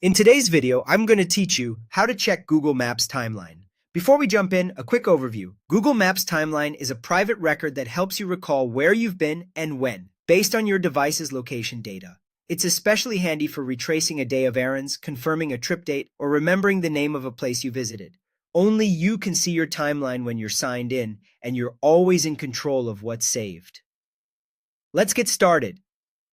In today's video, I'm going to teach you how to check Google Maps timeline. Before we jump in, a quick overview. Google Maps timeline is a private record that helps you recall where you've been and when, based on your device's location data. It's especially handy for retracing a day of errands, confirming a trip date, or remembering the name of a place you visited. Only you can see your timeline when you're signed in, and you're always in control of what's saved. Let's get started.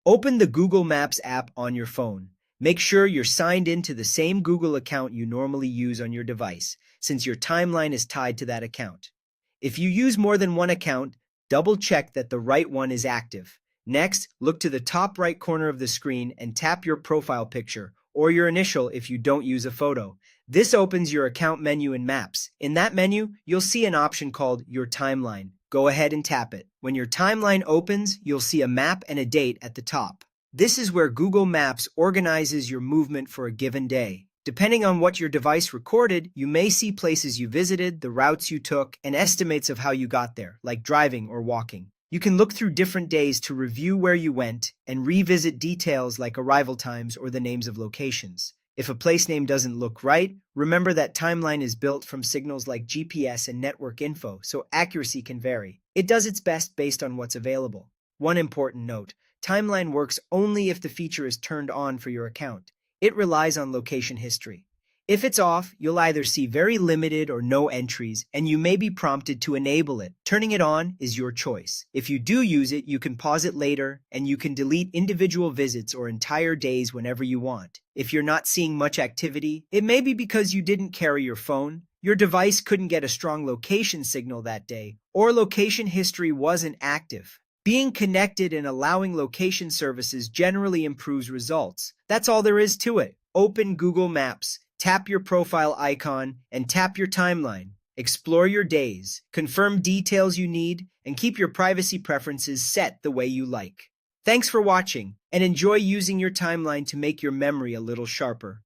Open the Google Maps app on your phone. Make sure you're signed into the same Google account you normally use on your device, since your timeline is tied to that account. If you use more than one account, double-check that the right one is active. Next, look to the top right corner of the screen and tap your profile picture, or your initial if you don't use a photo. This opens your account menu in Maps. In that menu, you'll see an option called Your Timeline. Go ahead and tap it. When your timeline opens, you'll see a map and a date at the top. This is where Google Maps organizes your movement for a given day. Depending on what your device recorded, you may see places you visited, the routes you took, and estimates of how you got there, like driving or walking. You can look through different days to review where you went and revisit details like arrival times or the names of locations. If a place name doesn't look right, remember that timeline is built from signals like GPS and network info, so accuracy can vary. It does its best based on what's available. One important note: timeline works only if the feature is turned on for your account. It relies on location history. If it's off, you'll either see very limited or no entries, and you may be prompted to enable it. Turning it on is your choice. If you do use it, you can pause it later, and you can delete individual visits or entire days whenever you want. If you're not seeing much activity, it may be because you didn't carry your phone, your device couldn't get a strong location signal that day, or location history wasn't active. Being connected and allowing location services generally improves results. That's all there is to it. Open Google Maps, tap your profile icon, and tap your timeline. Explore your days, confirm details you need, and keep your privacy preferences set the way you like. Thanks for watching, and enjoy using your timeline to make your memory a little sharper.